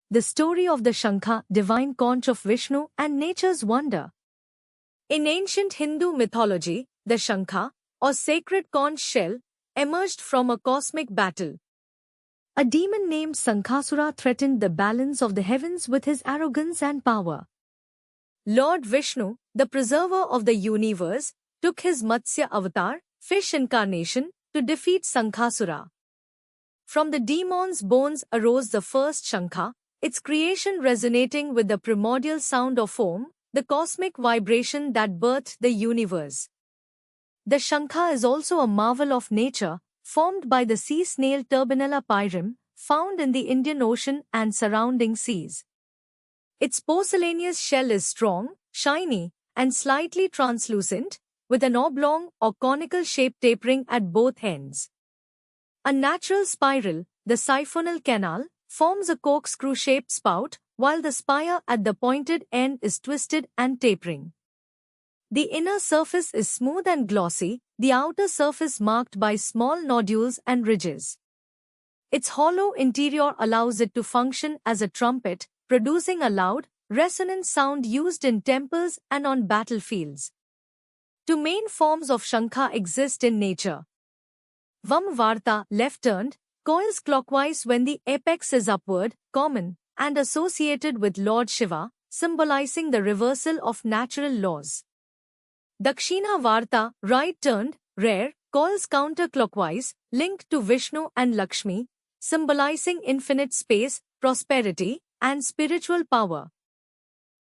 the story of the Shankha, divine conch of Vishnu and nature's wonder. In ancient Hindu mythology, the Shankha, or sacred conch shell, emerged from a cosmic battle. A demon named Sankhasura threatened the balance of the heavens with his arrogance and power. Lord Vishnu, the preserver of the universe, took his Matsya avatar, fish incarnation, to defeat Sankhasura. From the demon's bones arose the first Shankha, its creation resonating with the primordial sound of Om, the cosmic vibration that birthed the universe. The Shankha is also a marvel of nature, formed by the sea snail Turbinella pyrium, found in the Indian Ocean and surrounding seas. Its porcelaneous shell is strong, shiny, and slightly translucent, with an oblong or conical shape tapering at both ends. A natural spiral, the siphonal canal, forms a corkscrew-shaped spout, while the spire at the pointed end is twisted and tapering. The inner surface is smooth and glossy, the outer surface marked by small nodules and ridges. Its hollow interior allows it to function as a trumpet, producing a loud, resonant sound used in temples and on battlefields. Two main forms of Shankha exist in nature. Vamvarta, left-turned, coils clockwise when the apex is upward, common, and associated with Lord Shiva, symbolizing the reversal of natural laws. Dakshina Varta, right-turned, rare, coils counterclockwise, linked to Vishnu and Lakshmi, symbolizing infinite space, prosperity, and spiritual power.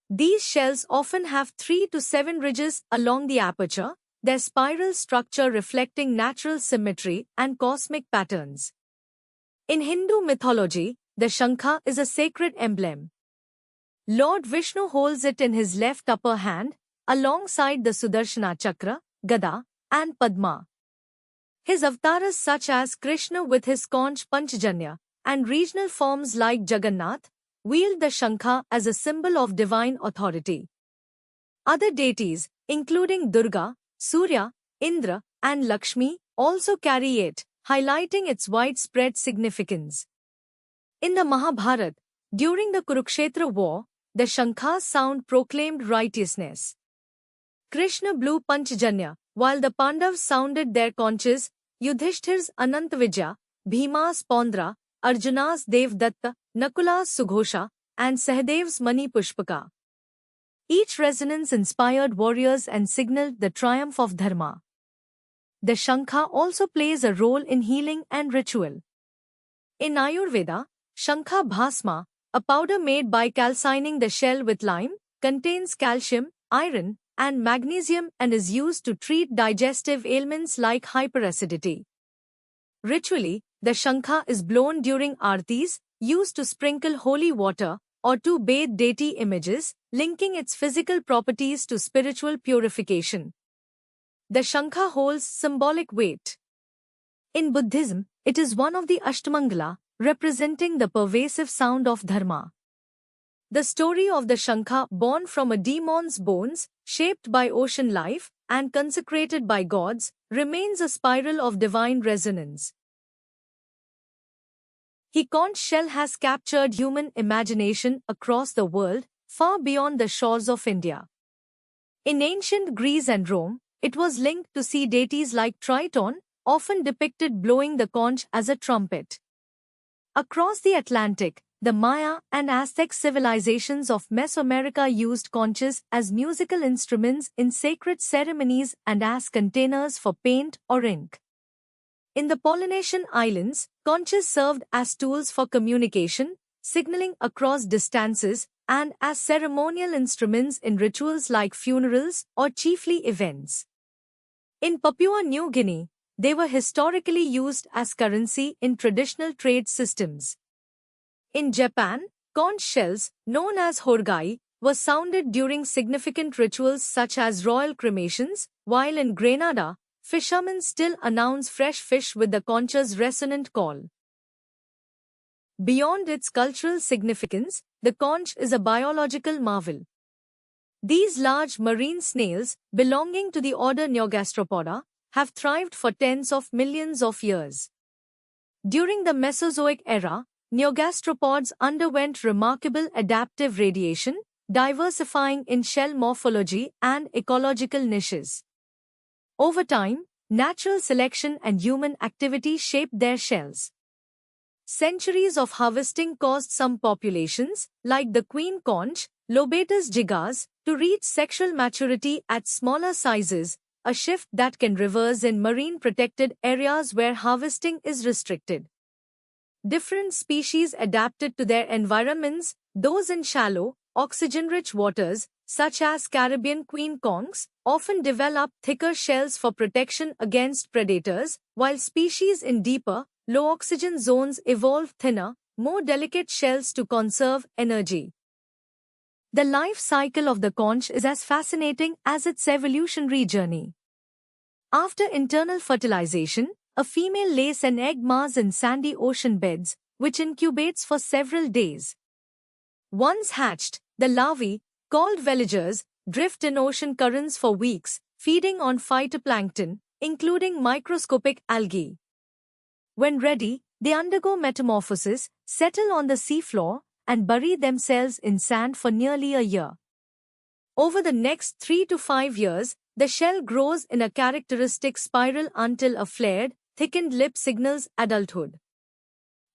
These shells often have 3 to 7 ridges along the aperture, their spiral structure reflecting natural symmetry and cosmic patterns. In Hindu mythology, the Shankha is a sacred emblem. Lord Vishnu holds it in his left upper hand, alongside the Sudarshana Chakra, Gada, and Padma. His avatars such as Krishna with his conch Panchjanya, and regional forms like Jagannath, wield the Shankha as a symbol of divine authority. Other deities, including Durga, Surya, Indra, and Lakshmi, also carry it, highlighting its widespread significance. In the Mahabharata, during the Kurukshetra war, the Shankha's sound proclaimed righteousness. Krishna blew Panchjanya, while the Pandavas sounded their conches, Yudhishthir's Anantavijaya, Bhima's Pondra, Arjuna's Devdatta, Nakula's Sughosha, and Sahadev's Mani Pushpaka. Each resonance inspired warriors and signaled the triumph of Dharma. The Shankha also plays a role in healing and ritual. In Ayurveda, Shankha Bhasma, a powder made by calcining the shell with lime, contains calcium, iron, and magnesium and is used to treat digestive ailments like hyperacidity. Ritually, the Shankha is blown during aartis, used to sprinkle holy water, or to bathe deity images, linking its physical properties to spiritual purification. The Shankha holds symbolic weight. In Buddhism, it is one of the Ashtamangala, representing the pervasive sound of Dharma. The story of the Shankha, born from a demon's bones, shaped by ocean life, and consecrated by gods, remains a spiral of divine resonance. The conch shell has captured human imagination across the world, far beyond the shores of India. In ancient Greece and Rome, it was linked to sea deities like Triton, often depicted blowing the conch as a trumpet. Across the Atlantic, the Maya and Aztec civilizations of Mesoamerica used conches as musical instruments in sacred ceremonies and as containers for paint or ink. In the Polynesian islands, conches served as tools for communication, signaling across distances, and as ceremonial instruments in rituals like funerals or chiefly events. In Papua New Guinea, they were historically used as currency in traditional trade systems. In Japan, conch shells, known as horgai, were sounded during significant rituals such as royal cremations, while in Grenada, fishermen still announce fresh fish with the conch's resonant call. Beyond its cultural significance, the conch is a biological marvel. These large marine snails, belonging to the order Neogastropoda, have thrived for tens of millions of years. During the Mesozoic era, neogastropods underwent remarkable adaptive radiation, diversifying in shell morphology and ecological niches. Over time, natural selection and human activity shaped their shells. Centuries of harvesting caused some populations, like the queen conch, Lobatus gigas, to reach sexual maturity at smaller sizes, a shift that can reverse in marine protected areas where harvesting is restricted. Different species adapted to their environments, those in shallow, oxygen-rich waters, such as Caribbean queen conchs, often develop thicker shells for protection against predators, while species in deeper, low-oxygen zones evolve thinner, more delicate shells to conserve energy. The life cycle of the conch is as fascinating as its evolutionary journey. After internal fertilization, a female lays an egg mass in sandy ocean beds, which incubates for several days. Once hatched, the larvae, called veligers, drift in ocean currents for weeks, feeding on phytoplankton, including microscopic algae. When ready, they undergo metamorphosis, settle on the seafloor, and bury themselves in sand for nearly a year. Over the next 3 to 5 years, the shell grows in a characteristic spiral until a flared, thickened lip signals adulthood.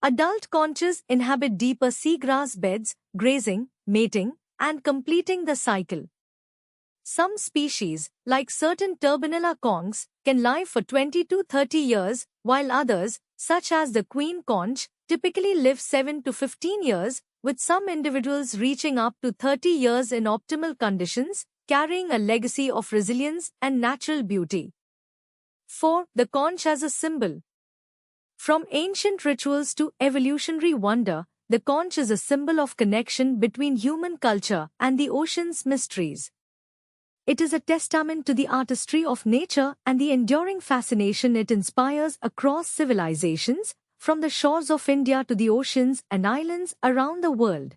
Adult conches inhabit deeper seagrass beds, grazing, mating, and completing the cycle. Some species, like certain Turbinella conchs, can live for 20 to 30 years, while others, such as the queen conch, typically live 7 to 15 years, with some individuals reaching up to 30 years in optimal conditions, carrying a legacy of resilience and natural beauty. 4. The conch as a symbol. From ancient rituals to evolutionary wonder, the conch is a symbol of connection between human culture and the ocean's mysteries. It is a testament to the artistry of nature and the enduring fascination it inspires across civilizations, from the shores of India to the oceans and islands around the world.